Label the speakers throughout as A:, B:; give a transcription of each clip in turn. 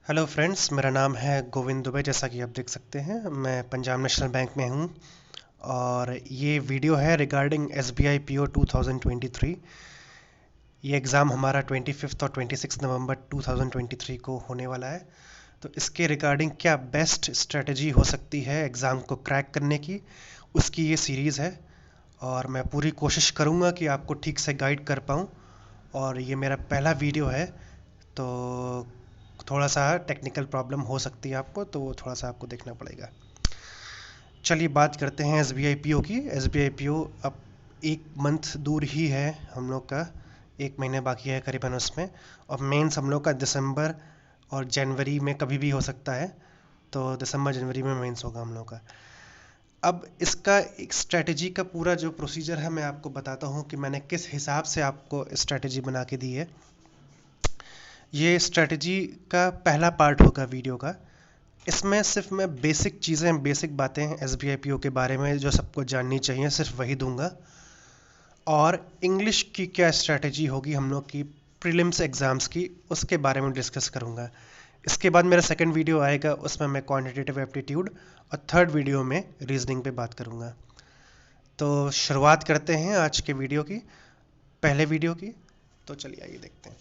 A: Hello friends, मेरा नाम है गोविंद दुबे। जैसा कि आप देख सकते हैं, मैं पंजाब नेशनल बैंक में हूँ और ये वीडियो है रिगार्डिंग एसबीआई पीओ 2023। ये एग्ज़ाम हमारा 25 और 26 नवंबर 2023 को होने वाला है। तो इसके रिगार्डिंग क्या बेस्ट स्ट्रेटजी हो सकती है एग्ज़ाम को क्रैक करने की, उसकी ये सीरीज़ है और मैं पूरी कोशिश करूँगा कि आपको ठीक से गाइड कर पाऊँ। और ये मेरा पहला वीडियो है, तो थोड़ा सा टेक्निकल प्रॉब्लम हो सकती है आपको, तो वो थोड़ा सा आपको देखना पड़ेगा। चलिए बात करते हैं S B I P O की। S B I P O अब एक मंथ दूर ही है हम लोग का, एक महीने बाकी है करीबन उसमें। और मेंस हम लोग का दिसंबर और जनवरी में कभी भी हो सकता है, तो दिसंबर जनवरी में मेंस होगा हम लोग का। अब इसका एक स्ट्रेटजी का पूरा जो प्रोसीजर है मैं आपको बताता हूँ कि मैंने किस हिसाब से आपको स्ट्रेटजी बना के दी है। ये स्ट्रेटजी का पहला पार्ट होगा वीडियो का। इसमें सिर्फ मैं बेसिक चीज़ें, बेसिक बातें S B I P O के बारे में जो सबको जाननी चाहिए सिर्फ वही दूंगा। और इंग्लिश की क्या स्ट्रेटजी होगी हम लोग की प्रीलिम्स एग्ज़ाम्स की, उसके बारे में डिस्कस करूंगा। इसके बाद मेरा सेकंड वीडियो आएगा, उसमें मैं क्वांटिटेटिव एप्टीट्यूड, और थर्ड वीडियो में रीजनिंग पे बात करूंगा। तो शुरुआत करते हैं आज के वीडियो की, पहले वीडियो की। तो चलिए आइए देखते हैं।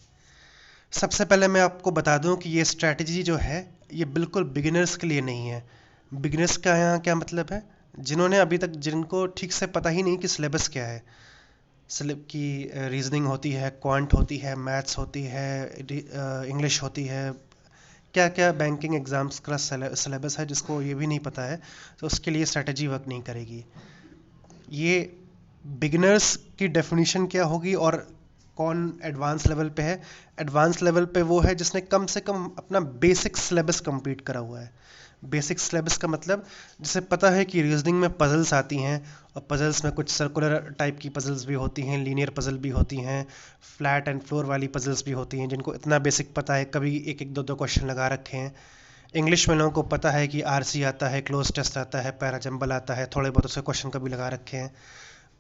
A: सबसे पहले मैं आपको बता दूं कि ये स्ट्रैटेजी जो है ये बिल्कुल बिगिनर्स के लिए नहीं है। बिगिनर्स का यहाँ क्या मतलब है? जिन्होंने अभी तक, जिनको ठीक से पता ही नहीं कि सिलेबस क्या है, सिलेब की रीजनिंग होती है, क्वांट होती है, मैथ्स होती है, इंग्लिश होती है, क्या क्या बैंकिंग एग्जाम्स का सिलेबस है, जिसको ये भी नहीं पता है, तो उसके लिए स्ट्रैटेजी वर्क नहीं करेगी। ये बिगिनर्स की डेफिनेशन क्या होगी और कौन एडवांस लेवल पे है? एडवांस लेवल पे वो है जिसने कम से कम अपना बेसिक सिलेबस कंप्लीट करा हुआ है। बेसिक सिलेबस का मतलब जिसे पता है कि रीजनिंग में पजल्स आती हैं, और पजल्स में कुछ सर्कुलर टाइप की पजल्स भी होती हैं, लीनियर पजल भी होती हैं, फ्लैट एंड फ्लोर वाली पजल्स भी होती हैं, जिनको इतना बेसिक पता है, कभी एक एक दो दो क्वेश्चन लगा रखे हैं। इंग्लिश में लोगों को पता है कि आरसी आता है, क्लोज टेस्ट आता है, पैराजंबल आता है, थोड़े बहुत उसके क्वेश्चन कभी लगा रखे हैं।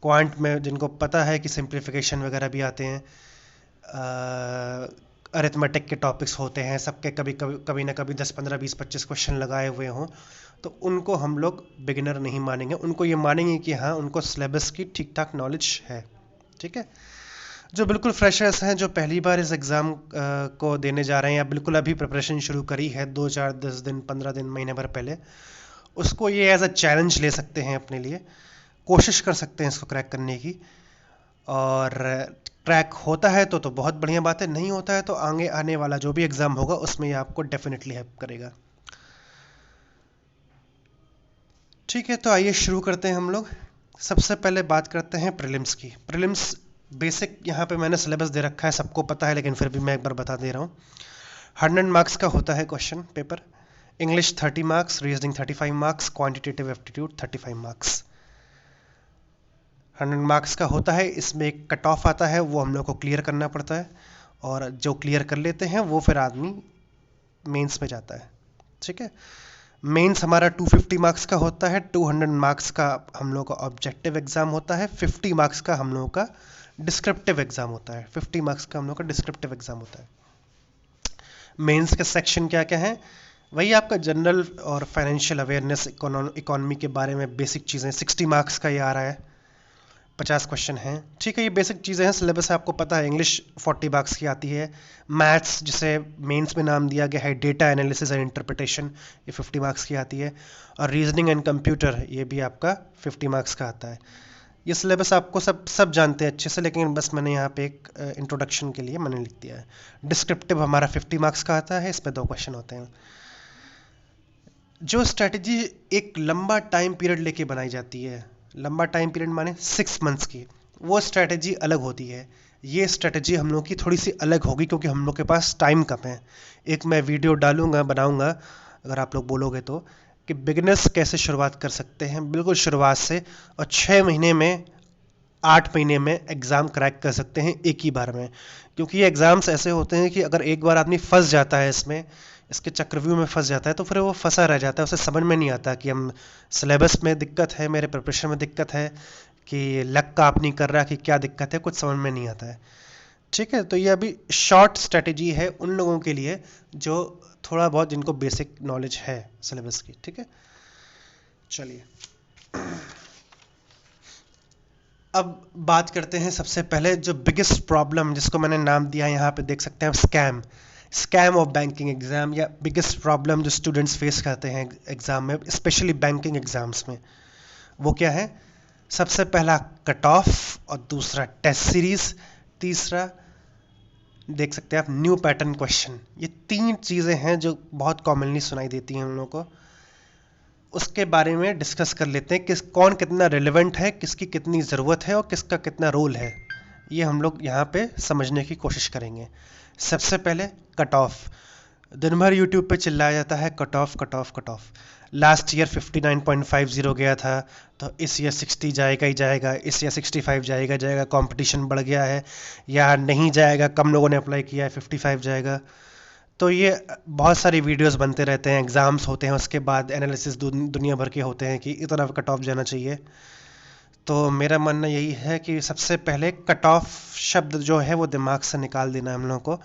A: क्वांट में जिनको पता है कि सिंप्लीफिकेशन वगैरह भी आते हैं, अरिथमेटिक के टॉपिक्स होते हैं सबके, कभी कभी कभी ना कभी 10 15 20 25 क्वेश्चन लगाए हुए हों, तो उनको हम लोग बिगिनर नहीं मानेंगे। उनको ये मानेंगे कि हाँ, उनको सिलेबस की ठीक ठाक नॉलेज है। ठीक है। जो बिल्कुल फ्रेशर्स हैं, जो पहली बार इस एग्ज़ाम को देने जा रहे हैं या बिल्कुल अभी प्रिपरेशन शुरू करी है 2 4 10 दिन 15 दिन महीने भर पहले, उसको ये एज अ चैलेंज ले सकते हैं, अपने लिए कोशिश कर सकते हैं इसको क्रैक करने की। और क्रैक होता है तो बहुत बढ़िया बात है, नहीं होता है तो आगे आने वाला जो भी एग्ज़ाम होगा उसमें ये आपको डेफिनेटली हेल्प करेगा। ठीक है, तो आइए शुरू करते हैं हम लोग। सबसे पहले बात करते हैं प्रीलिम्स की। प्रीलिम्स बेसिक यहाँ पे मैंने सिलेबस दे रखा है, सबको पता है, लेकिन फिर भी मैं एक बार बता दे रहा हूँ। 100 मार्क्स का होता है question paper. English 30 marks, reasoning 35 marks, quantitative aptitude 35 marks. 100 marks का होता है। इसमें एक कट ऑफ आता है, वो हम लोग को क्लियर करना पड़ता है, और जो क्लियर कर लेते हैं वो फिर आदमी मेंस में जाता है। ठीक है। मेंस हमारा 250 मार्क्स का होता है। 200 मार्क्स का हम लोग का ऑब्जेक्टिव एग्जाम होता है। 50 मार्क्स का हम लोगों का डिस्क्रिप्टिव एग्जाम होता है। 50 मार्क्स का हम लोग का डिस्क्रिप्टिव एग्जाम होता है। मेंस के सेक्शन क्या क्या है? वही आपका जनरल और फाइनेंशियल अवेयरनेस, इकोनॉमी के बारे में बेसिक चीज़ें। 60 मार्क्स का ये आ रहा है, 50 क्वेश्चन हैं। ठीक है, ये बेसिक चीज़ें हैं, सिलेबस आपको पता है। इंग्लिश 40 मार्क्स की आती है। मैथ्स, जिसे मेंस में नाम दिया गया है डेटा एनालिसिस एंड इंटरप्रिटेशन, ये 50 मार्क्स की आती है। और रीजनिंग एंड कंप्यूटर, ये भी आपका 50 मार्क्स का आता है। ये सिलेबस आपको सब जानते हैं अच्छे से, लेकिन बस मैंने यहाँ पे एक इंट्रोडक्शन के लिए मैंने लिख दिया है। डिस्क्रिप्टिव हमारा 50 मार्क्स का आता है, इसमें 2 क्वेश्चन होते हैं। जो स्ट्रेटजी एक लंबा टाइम पीरियड लेके बनाई जाती है, लंबा टाइम पीरियड माने 6 मंथ्स की, वो स्ट्रेटजी अलग होती है। ये स्ट्रेटजी हम लोग की थोड़ी सी अलग होगी, क्योंकि हम लोग के पास टाइम कम है। एक मैं वीडियो डालूंगा, बनाऊंगा, अगर आप लोग बोलोगे तो, कि बिगिनर्स कैसे शुरुआत कर सकते हैं बिल्कुल शुरुआत से, और 6 महीने में, 8 महीने में एग्ज़ाम क्रैक कर सकते हैं एक ही बार में। क्योंकि ये एग्ज़ाम्स ऐसे होते हैं कि अगर एक बार आदमी फंस जाता है इसमें, इसके चक्रव्यूह में फंस जाता है, तो फिर वो फंसा रह जाता है। उसे समझ में नहीं आता कि हम सिलेबस में दिक्कत है, मेरे प्रिपरेशन में दिक्कत है, कि लक का आप नहीं कर रहा, कि क्या दिक्कत है, कुछ समझ में नहीं आता है। ठीक है, तो ये अभी शॉर्ट स्ट्रेटेजी है उन लोगों के लिए जो थोड़ा बहुत जिनको बेसिक नॉलेज है सिलेबस की। ठीक है, चलिए अब बात करते हैं सबसे पहले जो बिगेस्ट प्रॉब्लम जिसको मैंने नाम दिया है, यहाँ पे देख सकते हैं स्कैम ऑफ बैंकिंग एग्जाम, या बिगेस्ट प्रॉब्लम जो स्टूडेंट्स फेस करते हैं एग्जाम में, स्पेशली बैंकिंग एग्जाम्स में, वो क्या है? सबसे पहला कट ऑफ, और दूसरा टेस्ट सीरीज, तीसरा देख सकते हैं आप न्यू पैटर्न क्वेश्चन। ये तीन चीज़ें हैं जो बहुत कॉमनली सुनाई देती हैं हम लोगों को। उसके बारे में डिस्कस कर लेते हैं, कौन कितना रिलेवेंट है, किसकी कितनी ज़रूरत है और किसका कितना रोल है। ये हम लोग यहाँ पे समझने की कोशिश करेंगे। सबसे पहले कट ऑफ। दिन भर यूट्यूब पे चिल्लाया जाता है cut off cut off cut off. Last year 59.50 गया था, तो इस ईयर 60 जाएगा ही जाएगा, इस ईयर 65 जाएगा, कंपटीशन बढ़ गया है, या नहीं जाएगा, कम लोगों ने अप्लाई किया है, 55 जाएगा। तो ये बहुत सारी वीडियोस बनते रहते हैं, एग्ज़ाम्स होते हैं, उसके बाद एनालिसिस दुनिया भर के होते हैं कि इतना कट ऑफ जाना चाहिए। तो मेरा मानना यही है कि सबसे पहले कट ऑफ शब्द जो है वो दिमाग से निकाल देना है हम लोगों को।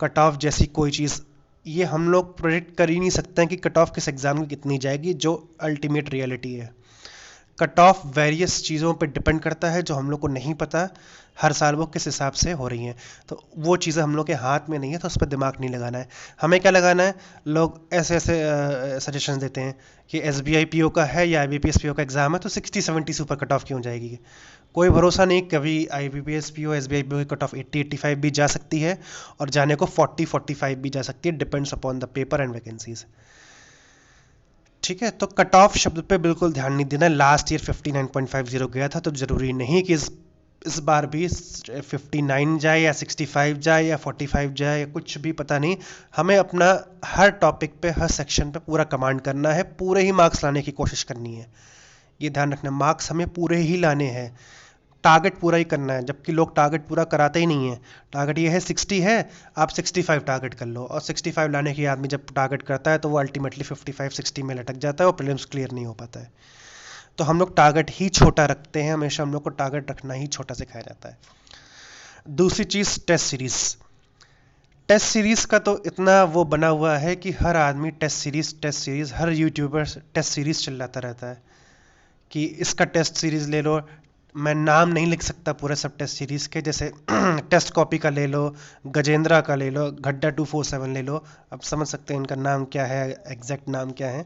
A: कट ऑफ जैसी कोई चीज़ ये हम लोग प्रेडिक्ट कर ही नहीं सकते हैं कि कट ऑफ किस एग्ज़ाम की कितनी जाएगी, जो अल्टीमेट रियलिटी है। कट ऑफ वेरियस चीज़ों पे डिपेंड करता है जो हम लोग को नहीं पता हर साल वो किस हिसाब से हो रही हैं। तो वो चीज़ें हम लोग के हाथ में नहीं है, तो उस पर दिमाग नहीं लगाना है। हमें क्या लगाना है? लोग ऐसे ऐसे सजेशन देते हैं कि SBI PO का है या IBPS PO का एग्ज़ाम है तो 60-70 से ऊपर कट ऑफ क्यों जाएगी? कोई भरोसा नहीं, कभी IBPS PO SBI PO की कट ऑफ 80-85 भी जा सकती है, और जाने को 40-45 भी जा सकती है, depends upon the paper and vacancies. ठीक है, तो कट ऑफ शब्द पे बिल्कुल ध्यान नहीं देना। लास्ट ईयर 59.50 गया था, तो ज़रूरी नहीं कि इस बार भी 59 जाए या 65 जाए या 45 जाए, या कुछ भी पता नहीं। हमें अपना हर टॉपिक पे, हर सेक्शन पे पूरा कमांड करना है, पूरे ही मार्क्स लाने की कोशिश करनी है। ये ध्यान रखना, मार्क्स हमें पूरे ही लाने हैं, टारगेट पूरा ही करना है, जबकि लोग टारगेट पूरा कराते ही नहीं है। टारगेट ये है 60 है, आप 65 टारगेट कर लो, और 65 लाने के आदमी जब टारगेट करता है तो वो अल्टीमेटली 55-60 में लटक जाता है और प्रीलिम्स क्लियर नहीं हो पाता है। तो हम लोग टारगेट ही छोटा रखते हैं, हमेशा हम लोग को टारगेट रखना ही छोटा सिखाया जाता है। दूसरी चीज़ टेस्ट सीरीज। टेस्ट सीरीज का तो इतना वो बना हुआ है कि हर आदमी टेस्ट सीरीज, हर यूट्यूबर टेस्ट सीरीज चिल्लाता रहता है कि इसका टेस्ट सीरीज ले लो। मैं नाम नहीं लिख सकता पूरे सब टेस्ट सीरीज के, जैसे टेस्ट कॉपी का ले लो, गजेंद्रा का ले लो, गड्ढा 247 ले लो। अब समझ सकते हैं इनका नाम क्या है, एग्जैक्ट नाम क्या है।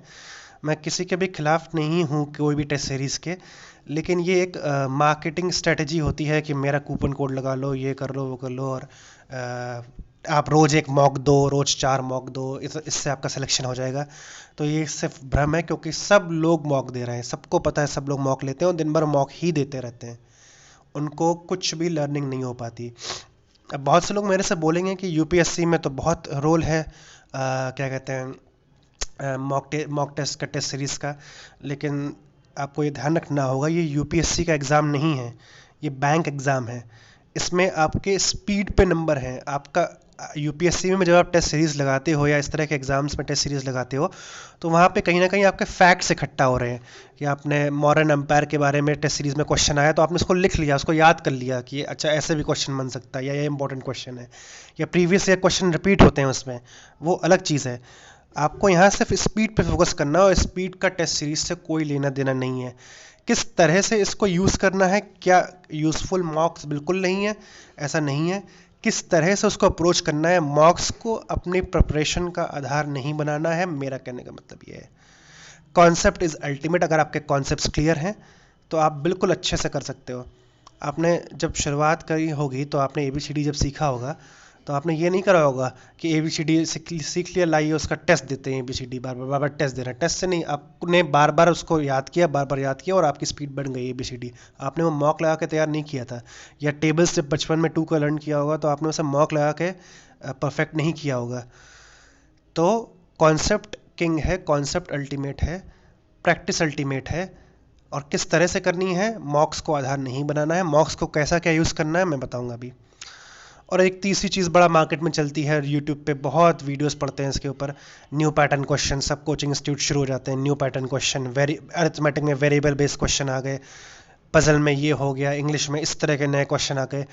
A: मैं किसी के भी खिलाफ नहीं हूँ कोई भी टेस्ट सीरीज़ के, लेकिन ये एक मार्केटिंग स्ट्रेटजी होती है कि मेरा कूपन कोड लगा लो, ये कर लो, वो कर लो, और आप रोज़ एक मॉक दो, रोज़ 4 मॉक दो, इससे आपका सिलेक्शन हो जाएगा। तो ये सिर्फ भ्रम है, क्योंकि सब लोग मॉक दे रहे हैं, सबको पता है, सब लोग मॉक लेते हैं और दिन भर मॉक ही देते रहते हैं, उनको कुछ भी लर्निंग नहीं हो पाती। अब बहुत से लोग मेरे से बोलेंगे कि UPSC में तो बहुत रोल है, क्या कहते हैं, मॉक टेस्ट का, टेस्ट सीरीज़ का, लेकिन आपको ये ध्यान रखना होगा, ये UPSC का एग्ज़ाम नहीं है, ये बैंक एग्ज़ाम है। इसमें आपके स्पीड पे नंबर हैं। आपका UPSC में जब आप टेस्ट सीरीज़ लगाते हो या इस तरह के एग्ज़ाम्स में टेस्ट सीरीज़ लगाते हो, तो वहाँ पे कहीं ना कहीं आपके फैक्ट्स इकट्ठा हो रहे हैं कि आपने मॉडर्न एम्पायर के बारे में टेस्ट सीरीज़ में क्वेश्चन आया तो आपने उसको लिख लिया, उसको याद कर लिया कि अच्छा ऐसे भी क्वेश्चन बन सकता है, या ये इंपॉर्टेंट क्वेश्चन है, या प्रीवियस ईयर क्वेश्चन रिपीट होते हैं उसमें, वो अलग चीज़ है। आपको यहाँ सिर्फ स्पीड पे फोकस करना है, और स्पीड का टेस्ट सीरीज से कोई लेना देना नहीं है। किस तरह से इसको यूज़ करना है, क्या यूज़फुल मॉक्स बिल्कुल नहीं है, ऐसा नहीं है। किस तरह से उसको अप्रोच करना है, मॉक्स को अपनी प्रिपरेशन का आधार नहीं बनाना है, मेरा कहने का मतलब ये है। Concept is ultimate. अगर आपके कॉन्सेप्ट्स क्लियर हैं तो आप बिल्कुल अच्छे से कर सकते हो। आपने जब शुरुआत करी होगी तो आपने ABCD जब सीखा होगा तो आपने ये नहीं करा होगा कि ABCD सीख लिया, लाइए उसका टेस्ट देते हैं, ABCD बार बार टेस्ट देना। टेस्ट से नहीं, आपने बार बार उसको याद किया, बार बार याद किया, और आपकी स्पीड बढ़ गई ABCD। आपने वो मॉक लगा के तैयार नहीं किया था, या टेबल्स जब बचपन में 2 का लर्न किया होगा तो आपने उसे मॉक लगा के परफेक्ट नहीं किया होगा। तो कॉन्सेप्ट किंग है, कॉन्सेप्ट अल्टीमेट है, प्रैक्टिस अल्टीमेट है। और किस तरह से करनी है, मॉक्स को आधार नहीं बनाना है। मॉक्स को कैसा क्या यूज़ करना है मैं बताऊंगा अभी। और एक तीसरी चीज़ बड़ा मार्केट में चलती है, यूट्यूब पे बहुत वीडियोस पढ़ते हैं इसके ऊपर, न्यू पैटर्न क्वेश्चन। सब कोचिंग इंस्टीट्यूट शुरू हो जाते हैं, न्यू पैटर्न क्वेश्चन, अरिथमेटिक में वेरिएबल बेस्ड क्वेश्चन आ गए, पजल में ये हो गया, इंग्लिश में इस तरह के नए क्वेश्चन आ गए।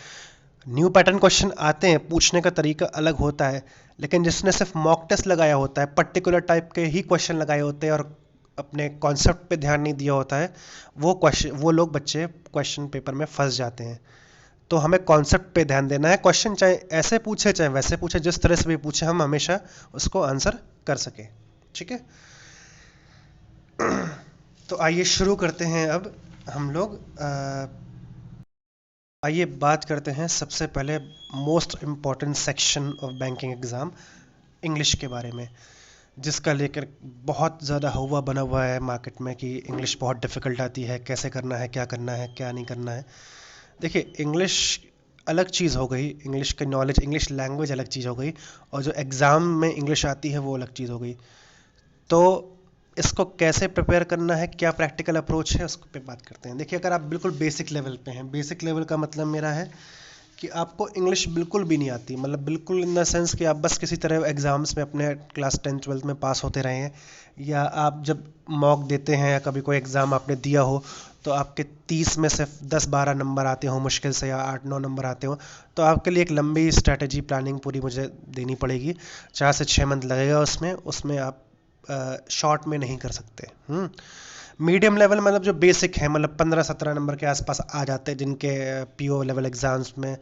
A: न्यू पैटर्न क्वेश्चन आते हैं, पूछने का तरीका अलग होता है, लेकिन जिसने सिर्फ मॉक टेस्ट लगाया होता है, पर्टिकुलर टाइप के ही क्वेश्चन लगाए होते हैं और अपने कॉन्सेप्ट पे ध्यान नहीं दिया होता है, वो लोग बच्चे क्वेश्चन पेपर में फंस जाते हैं। तो हमें कॉन्सेप्ट पे ध्यान देना है। क्वेश्चन चाहे ऐसे पूछे चाहे वैसे पूछे, जिस तरह से भी पूछे, हम हमेशा उसको आंसर कर सके। ठीक है, तो आइए शुरू करते हैं। अब हम लोग आइए बात करते हैं सबसे पहले most important section of banking exam, English के बारे में, जिसका लेकर बहुत ज़्यादा हवा बना हुआ है मार्केट में कि इंग्लिश बहुत डिफ़िकल्ट आती है, कैसे करना है, क्या नहीं करना है। देखिए, इंग्लिश अलग चीज़ हो गई, इंग्लिश की नॉलेज, इंग्लिश लैंग्वेज अलग चीज़ हो गई, और जो एग्ज़ाम में इंग्लिश आती है वो अलग चीज़ हो गई। तो इसको कैसे प्रिपेयर करना है, क्या प्रैक्टिकल अप्रोच है, उसको पे बात करते हैं। देखिए, अगर आप बिल्कुल बेसिक लेवल पे हैं, बेसिक लेवल का मतलब मेरा है कि आपको इंग्लिश बिल्कुल भी नहीं आती, मतलब बिल्कुल इन द सेंस कि आप बस किसी तरह एग्ज़ाम्स में अपने क्लास 10th-12th में पास होते रहे हैं, या आप जब मॉक देते हैं या कभी कोई एग्ज़ाम आपने दिया हो तो आपके 30 में से 10-12 नंबर आते हो मुश्किल से, या 8-9 नंबर आते हो, तो आपके लिए एक लंबी स्ट्रैटेजी प्लानिंग पूरी मुझे देनी पड़ेगी। 4 से 6 मंथ लगेगा उसमें आप शॉर्ट में नहीं कर सकते। मीडियम लेवल मतलब जो बेसिक है, मतलब 15-17 नंबर के आसपास आ जाते हैं, जिनके पीओ लेवल एग्ज़ाम्स में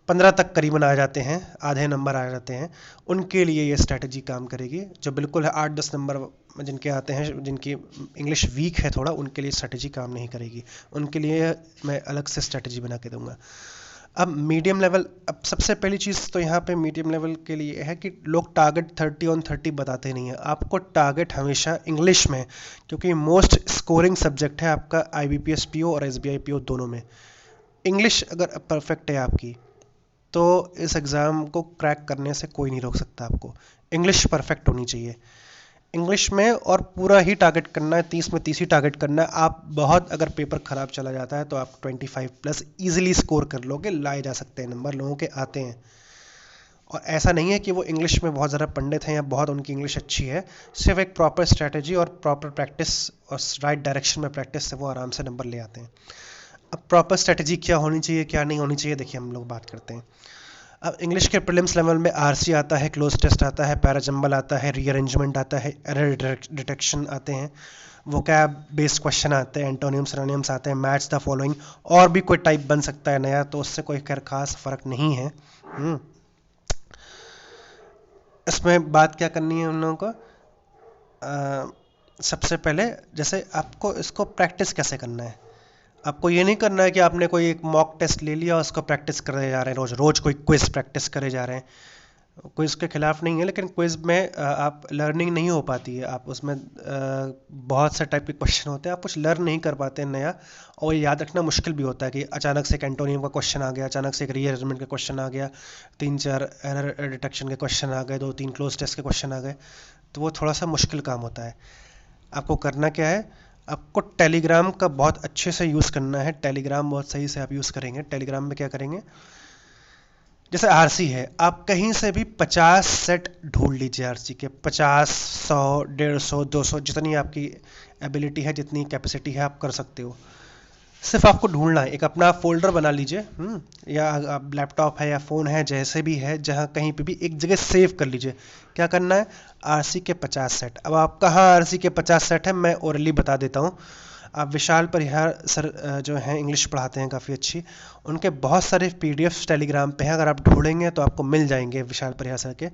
A: 15 तक करीबन आ जाते हैं, आधे नंबर आ जाते हैं, उनके लिए ये स्ट्रैटेजी काम करेगी। जो बिल्कुल 8-10 नंबर जिनके आते हैं, जिनकी इंग्लिश वीक है थोड़ा, उनके लिए स्ट्रैटेजी काम नहीं करेगी, उनके लिए मैं अलग से स्ट्रैटेजी बना के दूंगा। अब मीडियम लेवल, अब सबसे पहली चीज़ तो यहाँ पे मीडियम लेवल के लिए है कि लोग टारगेट 30 on 30 बताते नहीं हैं। आपको टारगेट हमेशा इंग्लिश में, क्योंकि मोस्ट स्कोरिंग सब्जेक्ट है आपका IBPS PO और SBI PO दोनों में। इंग्लिश अगर परफेक्ट है आपकी, तो इस एग्ज़ाम को क्रैक करने से कोई नहीं रोक सकता आपको। इंग्लिश परफेक्ट होनी चाहिए इंग्लिश में, और पूरा ही टारगेट करना है, 30 में 30 ही टारगेट करना है। आप बहुत, अगर पेपर ख़राब चला जाता है तो आप 25+ ईजिली स्कोर कर लोगे, लाए जा सकते हैं नंबर, लोगों के आते हैं। और ऐसा नहीं है कि वो इंग्लिश में बहुत ज़्यादा पंडित हैं या बहुत उनकी इंग्लिश अच्छी है, सिर्फ एक प्रॉपर स्ट्रैटेजी और प्रॉपर प्रैक्टिस और राइट डायरेक्शन में प्रैक्टिस से वो आराम से नंबर ले आते हैं। अब प्रॉपर स्ट्रैटेजी क्या होनी चाहिए, क्या नहीं होनी चाहिए, देखिए हम लोग बात करते हैं। अब इंग्लिश के प्रीलिम्स लेवल में RC आता है, क्लोज टेस्ट आता है, पैराजंबल आता है, रीअरेंजमेंट आता है, एरर डिटेक्शन आते हैं, वोकैब बेस्ड क्वेश्चन आते हैं, एंटोनियम सिनोनिम्स आते हैं, मैच द फॉलोइंग, और भी कोई टाइप बन सकता है नया, तो उससे कोई खैर खास फर्क नहीं है। इसमें बात क्या करनी है उन लोगों को, सबसे पहले जैसे आपको इसको प्रैक्टिस कैसे करना है। आपको ये नहीं करना है कि आपने कोई एक मॉक टेस्ट ले लिया, उसको प्रैक्टिस करे जा रहे हैं, रोज रोज कोई क्विज प्रैक्टिस करे जा रहे हैं। क्विज के खिलाफ नहीं है, लेकिन क्विज में आप लर्निंग नहीं हो पाती है। आप उसमें बहुत से टाइप के क्वेश्चन होते हैं, आप कुछ लर्न नहीं कर पाते हैं नया, और याद रखना मुश्किल भी होता है कि अचानक से एक एंटोनियम का क्वेश्चन आ गया, अचानक से एक रीअरेंजमेंट का क्वेश्चन आ गया, 3-4 एरर डिटेक्शन के क्वेश्चन आ गए, 2-3 क्लोज टेस्ट के क्वेश्चन आ गए, तो वो थोड़ा सा मुश्किल काम होता है। आपको करना क्या है, आपको टेलीग्राम का बहुत अच्छे से यूज़ करना है। टेलीग्राम बहुत सही से आप यूज़ करेंगे। टेलीग्राम में क्या करेंगे, जैसे RC है, आप कहीं से भी 50 सेट ढूंढ लीजिए, RC के 50, 100, 150, 200, जितनी आपकी एबिलिटी है, जितनी कैपेसिटी है, आप कर सकते हो। सिर्फ आपको ढूंढना है, एक अपना फोल्डर बना लीजिए, या आप लैपटॉप है या फ़ोन है, जैसे भी है, जहाँ कहीं पे भी एक जगह सेव कर लीजिए। क्या करना है, RC के 50 सेट। अब आप कहाँ RC के 50 सेट है, मैं ओरली बता देता हूँ। आप विशाल परिहार सर जो हैं, इंग्लिश पढ़ाते हैं काफ़ी अच्छी, उनके बहुत सारे PDFs टेलीग्राम पे हैं, अगर आप ढूंढेंगे तो आपको मिल जाएंगे विशाल परिहार सर के।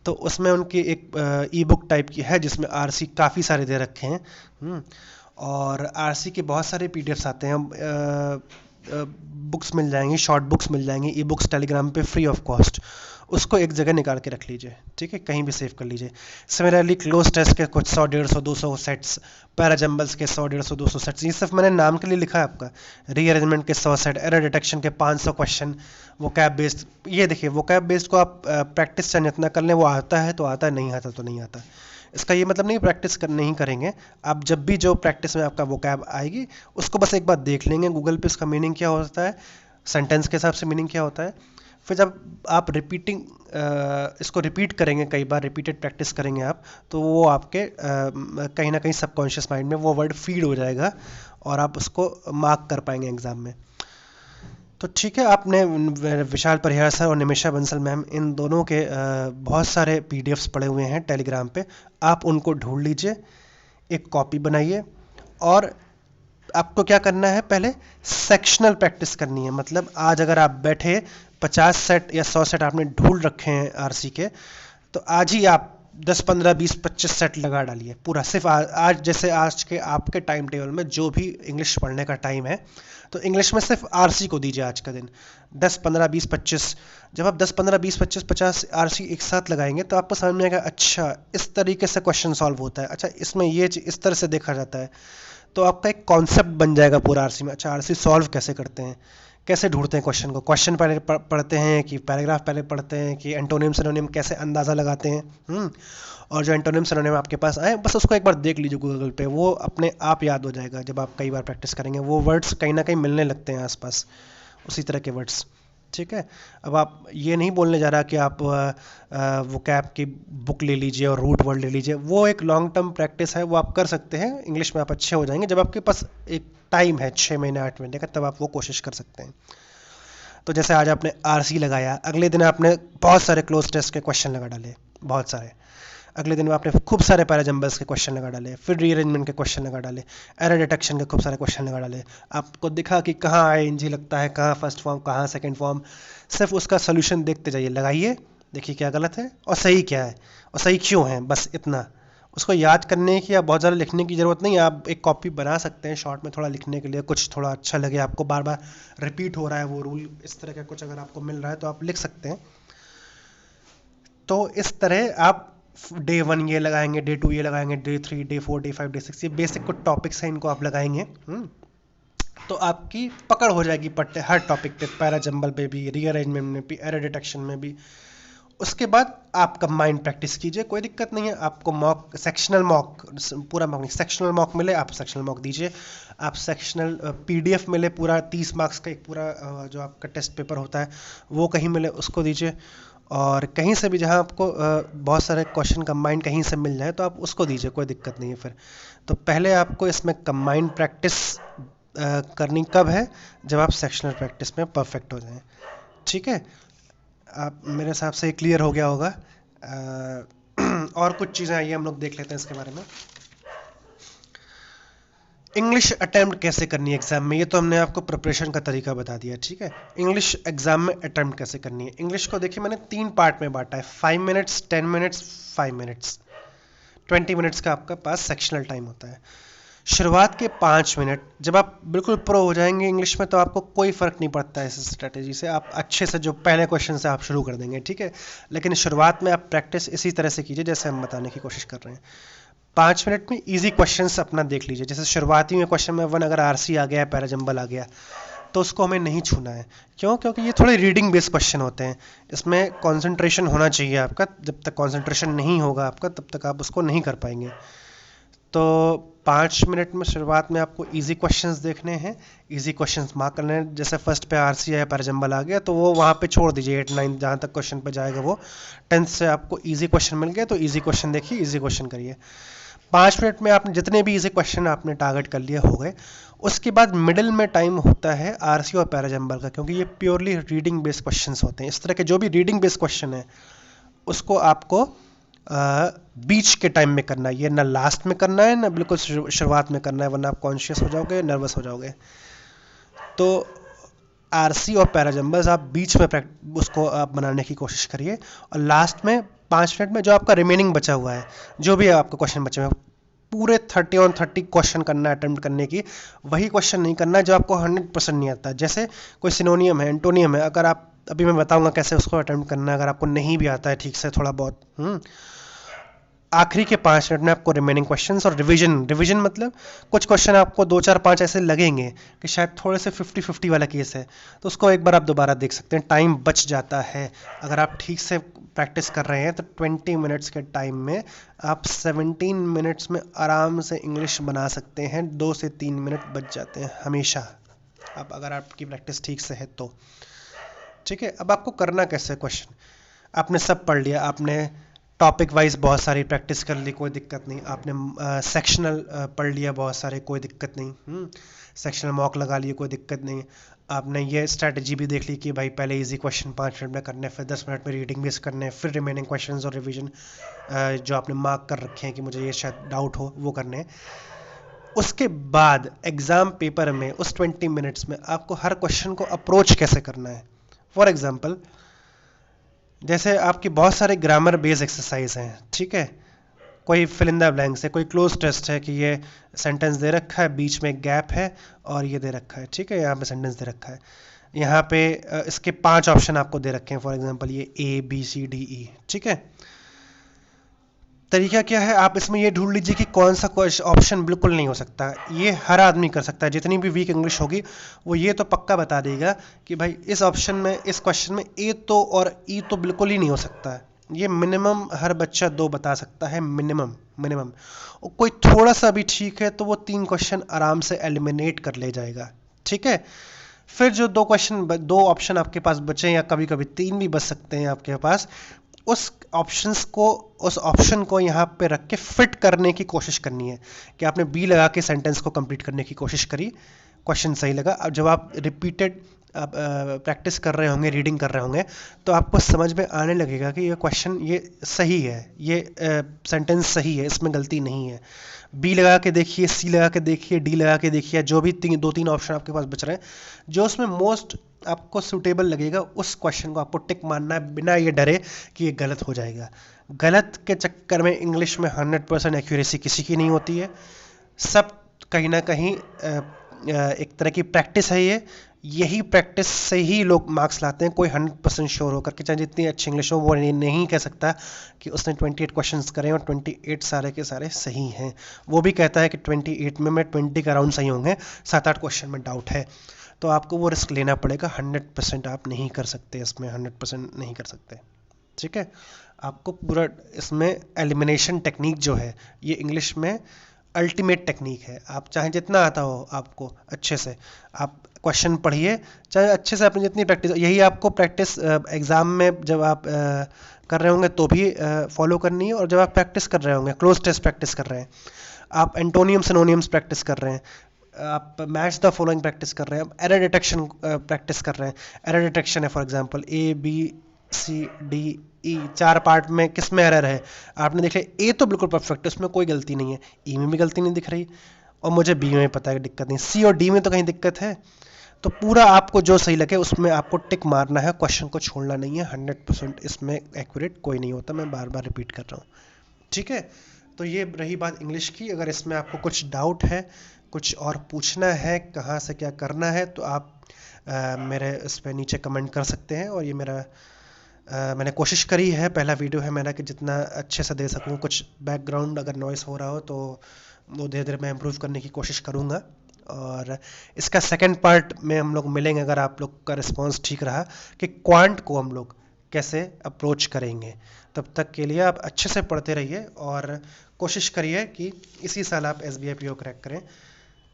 A: तो उसमें उनकी एक ई-बुक टाइप की है, जिसमें RC काफ़ी सारे दे रखे हैं, और RC के बहुत सारे PDFs आते हैं, बुक्स मिल जाएंगी, शॉर्ट बुक्स मिल जाएंगी, ई-बुक्स टेलीग्राम पे फ्री ऑफ कॉस्ट। उसको एक जगह निकाल के रख लीजिए, ठीक है, कहीं भी सेव कर लीजिए। सिमिलरली क्लोज टेस्ट के कुछ 100, 150, 200 सेट्स, पैराजंबल्स के 100, 150, 200 सेट्स, ये सिर्फ मैंने नाम के लिए लिखा है आपका। रीअरेंजमेंट के 100 सेट, एरर डिटेक्शन के 500 क्वेश्चन, वोकैब बेस्ड, ये देखिए वोकैब बेस्ड को आप प्रैक्टिस चाहे जितना कर लें, वो आता है तो आता है, नहीं आता तो नहीं आता। इसका ये मतलब नहीं प्रैक्टिस कर नहीं करेंगे। आप जब भी जो प्रैक्टिस में आपका वोकैब आएगी, उसको बस एक बार देख लेंगे गूगल पे, इसका मीनिंग क्या होता है, सेंटेंस के हिसाब से मीनिंग क्या होता है। फिर जब आप इसको रिपीट करेंगे, कई बार रिपीटेड प्रैक्टिस करेंगे आप, तो वो आपके कहीं ना कहीं सबकॉन्शियस माइंड में वो वर्ड फीड हो जाएगा, और आप उसको मार्क कर पाएंगे एग्जाम में। तो ठीक है, आपने विशाल परिहार सर और निमिषा बंसल मैम इन दोनों के बहुत सारे पीडीएफ्स पड़े हुए हैं टेलीग्राम पे। आप उनको ढूंढ लीजिए, एक कॉपी बनाइए और आपको क्या करना है, पहले सेक्शनल प्रैक्टिस करनी है। मतलब आज अगर आप बैठे 50 सेट या 100 सेट आपने ढूंढ रखे हैं आरसी के, तो आज ही आप 10, 15, 20, 25 सेट लगा डालिए पूरा। सिर्फ आज जैसे आज के आपके टाइम टेबल में जो भी इंग्लिश पढ़ने का टाइम है, तो इंग्लिश में सिर्फ आरसी को दीजिए आज का दिन 10, 15, 20, 25। जब आप 10, 15, 20, 25, 50 आरसी एक साथ लगाएंगे तो आपको समझ में आएगा, अच्छा इस तरीके से क्वेश्चन सॉल्व होता है, अच्छा इसमें ये इस तरह से देखा जाता है। तो आपका एक कॉन्सेप्ट बन जाएगा पूरा आरसी में। अच्छा आरसी सॉल्व कैसे करते हैं, कैसे ढूंढते हैं क्वेश्चन को, क्वेश्चन पहले पढ़ते हैं कि पैराग्राफ पहले पढ़ते हैं कि एंटोनिम सिनोनिम कैसे अंदाज़ा लगाते हैं। और जो एंटोनिम सिनोनिम आपके पास आए बस उसको एक बार देख लीजिए गूगल पे, वो अपने आप याद हो जाएगा। जब आप कई बार प्रैक्टिस करेंगे वो वर्ड्स कहीं ना कहीं मिलने लगते हैं आसपास, उसी तरह के वर्ड्स। ठीक है, अब आप ये नहीं बोलने जा रहा कि आप वो कैप की बुक ले लीजिए और रूट वर्ड ले लीजिए, वो एक लॉन्ग टर्म प्रैक्टिस है, वो आप कर सकते हैं। इंग्लिश में आप अच्छे हो जाएंगे जब आपके पास एक टाइम है 6 महीने 8 महीने का, तब आप वो कोशिश कर सकते हैं। तो जैसे आज आपने आरसी लगाया, अगले दिन आपने बहुत सारे क्लोज टेस्ट के क्वेश्चन लगा डाले, बहुत सारे। अगले दिन आपने खूब सारे पैराजंबल्स के क्वेश्चन लगा डाले, फिर रीअरेंजमेंट के क्वेश्चन लगा डाले, एरर डिटेक्शन के खूब सारे क्वेश्चन लगा डाले। आपको दिखा कि कहाँ आईएनजी लगता है, कहाँ फर्स्ट फॉर्म, कहाँ सेकंड फॉर्म। सिर्फ उसका सोल्यूशन देखते जाइए, लगाइए, देखिए क्या गलत है और सही क्या है और सही क्यों है, बस इतना। उसको याद करने की या बहुत ज़्यादा लिखने की ज़रूरत नहीं है। आप एक कॉपी बना सकते हैं शॉर्ट में थोड़ा लिखने के लिए, कुछ थोड़ा अच्छा लगे आपको, बार बार रिपीट हो रहा है वो रूल, इस तरह का कुछ अगर आपको मिल रहा है तो आप लिख सकते हैं। तो इस तरह आप डे 1 ये लगाएंगे, डे 2 ये लगाएंगे, डे 3, डे 4, डे 5, डे 6, ये बेसिक कुछ टॉपिक्स हैं, इनको आप लगाएंगे। तो आपकी पकड़ हो जाएगी पट्टे हर टॉपिक पे, पैराजंबल पे भी, रीअरेंजमेंट में भी, एरर डिटेक्शन में भी। उसके बाद आप कंबाइंड प्रैक्टिस कीजिए, कोई दिक्कत नहीं है। आपको मॉक, सेक्शनल मॉक, पूरा मॉक नहीं, सेक्शनल मॉक मिले आप सेक्शनल मॉक दीजिए। आप सेक्शनल पीडीएफ मिले पूरा 30 मार्क्स का, एक पूरा जो आपका टेस्ट पेपर होता है वो कहीं मिले, उसको दीजिए। और कहीं से भी जहां आपको बहुत सारे क्वेश्चन कंबाइंड कहीं से मिल जाए तो आप उसको दीजिए, कोई दिक्कत नहीं है फिर। तो पहले आपको इसमें कंबाइंड प्रैक्टिस करनी कब है, जब आप सेक्शनल प्रैक्टिस में परफेक्ट हो जाएं। ठीक है, आप मेरे हिसाब से क्लियर हो गया होगा। और कुछ चीज़ें आइए हम लोग देख लेते हैं इसके बारे में। इंग्लिश अटेम्प्ट कैसे करनी है एग्जाम में, ये तो हमने आपको प्रिपरेशन का तरीका बता दिया। ठीक है, इंग्लिश एग्जाम में अटेम्प्ट कैसे करनी है। इंग्लिश को देखिए मैंने 3 पार्ट में बांटा है, 5 मिनट्स, 10 मिनट्स, 5 मिनट्स, 20 मिनट्स का आपका पास सेक्शनल टाइम होता है। शुरुआत के 5 मिनट, जब आप बिल्कुल प्रो हो जाएंगे इंग्लिश में तो आपको कोई फ़र्क नहीं पड़ता है इस स्ट्रेटेजी से, आप अच्छे से जो पहले क्वेश्चन से आप शुरू कर देंगे। ठीक है, लेकिन शुरुआत में आप प्रैक्टिस इसी तरह से कीजिए जैसे हम बताने की कोशिश कर रहे हैं। 5 मिनट में इजी क्वेश्चंस अपना देख लीजिए। जैसे शुरुआती में क्वेश्चन में 1 अगर आरसी आ गया है, पैराजंबल आ गया, तो उसको हमें नहीं छूना है। क्यों? क्योंकि ये थोड़े रीडिंग बेस्ड क्वेश्चन होते हैं, इसमें कंसंट्रेशन होना चाहिए आपका। जब तक कंसंट्रेशन नहीं होगा आपका तब तक आप उसको नहीं कर पाएंगे। तो 5 मिनट में शुरुआत में आपको इजी क्वेश्चंस देखने हैं, इजी क्वेश्चंस मार्क करने हैं। जैसे फर्स्ट पे आरसी या पैराजंबल आ गया तो वो वहाँ पे छोड़ दीजिए, 8, 9 जहाँ तक क्वेश्चन पे जाएगा वो। 10th से आपको इजी क्वेश्चन मिल गया तो इजी क्वेश्चन देखिए, इजी क्वेश्चन करिए। 5 मिनट में आपने जितने भी इजी क्वेश्चन आपने टारगेट कर लिए हो गए। उसके बाद मिडिल में टाइम होता है आरसी और पैराजंबल का, क्योंकि ये प्योरली रीडिंग बेस्ड क्वेश्चंस होते हैं। इस तरह के जो भी रीडिंग बेस्ड क्वेश्चन है उसको आपको बीच के टाइम में करना है, ये ना लास्ट में करना है ना बिल्कुल शुरुआत में करना है, वरना आप कॉन्शियस हो जाओगे, नर्वस हो जाओगे। तो आरसी और पैराजंबल्स आप बीच में उसको आप बनाने की कोशिश करिए, और लास्ट में 5 मिनट में जो आपका रिमेनिंग बचा हुआ है, जो भी आपका क्वेश्चन बचे हुए, पूरे 30 on 30 क्वेश्चन करना है अटेम्प्ट करने की। वही क्वेश्चन नहीं करना है जो आपको 100% नहीं आता। जैसे कोई सिनोनियम है, एंटोनियम है, अगर आप, अभी मैं बताऊंगा कैसे उसको अटेम्प्ट करना है, अगर आपको नहीं भी आता है ठीक से थोड़ा बहुत, आखिरी के 5 मिनट में आपको रिमेनिंग क्वेश्चंस और रिवीजन मतलब कुछ क्वेश्चन आपको 2, 4, 5 ऐसे लगेंगे कि शायद थोड़े से 50-50 वाला केस है, तो उसको एक बार आप दोबारा देख सकते हैं, टाइम बच जाता है। अगर आप ठीक से प्रैक्टिस कर रहे हैं तो 20 मिनट्स के टाइम में आप 17 मिनट्स में आराम से इंग्लिश बना सकते हैं। 2 से 3 मिनट बच जाते हैं हमेशा, अब अगर आपकी प्रैक्टिस ठीक से है तो। ठीक है, अब आपको करना कैसे क्वेश्चन, आपने सब पढ़ लिया, आपने टॉपिक वाइज बहुत सारी प्रैक्टिस कर ली, कोई दिक्कत नहीं। आपने सेक्शनल पढ़ लिया बहुत सारे, कोई दिक्कत नहीं। सेक्शनल मॉक लगा लिए, कोई दिक्कत नहीं। आपने ये स्ट्रैटेजी भी देख ली कि भाई पहले इजी क्वेश्चन 5 मिनट में करने हैं, फिर 10 मिनट में रीडिंग बेस करने हैं, फिर रिमेनिंग क्वेश्चंस और रिवीजन जो आपने मार्क कर रखे हैं कि मुझे ये शायद डाउट हो वो करने हैं। उसके बाद एग्जाम पेपर में उस 20 मिनट्स में आपको हर क्वेश्चन को अप्रोच कैसे करना है। फॉर एग्जाम्पल, जैसे आपकी बहुत सारे ग्रामर बेस्ड एक्सरसाइज हैं, ठीक है, कोई फिल इन द ब्लैंक्स है, कोई क्लोज टेस्ट है कि ये सेंटेंस दे रखा है, बीच में गैप है और ये दे रखा है, ठीक है, यहाँ पे सेंटेंस दे रखा है, यहाँ पे इसके 5 ऑप्शन आपको दे रखे हैं, फॉर एग्जांपल ये A B C D E, ठीक है। तरीका क्या है, आप इसमें ये ढूंढ लीजिए कि कौन सा ऑप्शन बिल्कुल नहीं हो सकता। ये हर आदमी कर सकता है, जितनी भी वीक इंग्लिश होगी वो ये तो पक्का बता देगा कि भाई इस ऑप्शन में, इस क्वेश्चन में ए तो और ई तो बिल्कुल ही नहीं हो सकता है। ये मिनिमम हर बच्चा 2 बता सकता है, मिनिमम मिनिमम। और कोई थोड़ा सा भी ठीक है तो वो 3 क्वेश्चन आराम से एलिमिनेट कर ले जाएगा, ठीक है। फिर जो 2 ऑप्शन आपके पास बचे, या कभी कभी 3 भी बच सकते हैं आपके पास, उस ऑप्शन को यहाँ पे रख के फिट करने की कोशिश करनी है कि आपने बी लगा के सेंटेंस को कंप्लीट करने की कोशिश करी, क्वेश्चन सही लगा। अब जब आप रिपीटेड प्रैक्टिस कर रहे होंगे, रीडिंग कर रहे होंगे, तो आपको समझ में आने लगेगा कि ये क्वेश्चन ये सही है, ये सेंटेंस सही है, इसमें गलती नहीं है। बी लगा के देखिए, सी लगा के देखिए, डी लगा के देखिए, जो भी 2-3 ऑप्शन आपके पास बच रहे हैं, जो उसमें मोस्ट आपको सूटेबल लगेगा उस क्वेश्चन को आपको टिक मारना है, बिना ये डरे कि ये गलत हो जाएगा। गलत के चक्कर में इंग्लिश में 100% एक्यूरेसी किसी की नहीं होती है। सब कहीं ना कहीं एक तरह की प्रैक्टिस है ये, यही प्रैक्टिस से ही लोग मार्क्स लाते हैं। कोई 100% श्योर होकर के, चाहे जितनी अच्छी इंग्लिश हो, वो नहीं कह सकता कि उसने 28 क्वेश्चंस करे और 28 सारे के सारे सही हैं। वो भी कहता है कि 28 में मैं 20 का राउंड सही होंगे, 7-8 क्वेश्चन में डाउट है। तो आपको वो रिस्क लेना पड़ेगा। 100% आप नहीं कर सकते, इसमें 100% नहीं कर सकते, ठीक है। आपको पूरा इसमें एलिमिनेशन टेक्निक जो है, ये इंग्लिश में अल्टीमेट टेक्निक है। आप चाहे जितना आता हो आपको अच्छे से, आप क्वेश्चन पढ़िए, चाहे अच्छे से अपनी जितनी प्रैक्टिस, यही आपको प्रैक्टिस एग्ज़ाम में जब आप कर रहे होंगे तो भी फॉलो करनी है, और जब आप प्रैक्टिस कर रहे होंगे, क्लोज टेस्ट प्रैक्टिस कर रहे हैं, आप एंटोनियम सिनोनियम्स प्रैक्टिस कर रहे हैं, आप मैच द फॉलोइंग प्रैक्टिस कर रहे हैं, एरर डिटेक्शन प्रैक्टिस कर रहे हैं। एरर डिटेक्शन है फॉर एग्जांपल ABCDE 4 पार्ट में किस में एरर है, आपने देख लिया ए तो बिल्कुल परफेक्ट है, उसमें कोई गलती नहीं है, ई में भी गलती नहीं दिख रही, और मुझे बी में पता है दिक्कत नहीं, सी और डी में तो कहीं दिक्कत है। तो पूरा आपको जो सही लगे उसमें आपको टिक मारना है, क्वेश्चन को छोड़ना नहीं है। 100% इसमें एक्यूरेट कोई नहीं होता, मैं बार बार रिपीट कर रहा हूँ, ठीक है। तो ये रही बात इंग्लिश की। अगर इसमें आपको कुछ डाउट है, कुछ और पूछना है, कहाँ से क्या करना है, तो आप मेरे इस पे नीचे कमेंट कर सकते हैं। और ये मेरा मैंने कोशिश करी है, पहला वीडियो है मेरा, कि जितना अच्छे से दे सकूँ। कुछ बैकग्राउंड अगर नॉइस हो रहा हो तो वो धीरे धीरे मैं इम्प्रूव करने की कोशिश करूँगा। और इसका सेकंड पार्ट में हम लोग मिलेंगे, अगर आप लोग का रिस्पांस ठीक रहा, कि क्वांट को हम लोग कैसे अप्रोच करेंगे। तब तक के लिए आप अच्छे से पढ़ते रहिए और कोशिश करिए कि इसी साल आप SBI PO क्रैक करें।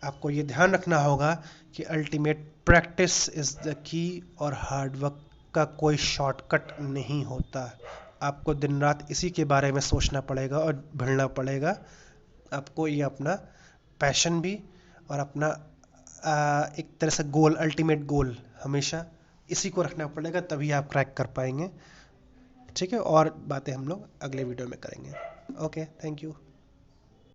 A: आपको ये ध्यान रखना होगा कि ultimate practice is the key, और हार्डवर्क का कोई शॉर्टकट नहीं होता। आपको दिन रात इसी के बारे में सोचना पड़ेगा और भिड़ना पड़ेगा। आपको ये अपना पैशन भी और अपना एक तरह से गोल, अल्टीमेट गोल, हमेशा इसी को रखना पड़ेगा, तभी आप क्रैक कर पाएंगे, ठीक है। और बातें हम लोग अगले वीडियो में करेंगे। Okay, thank you.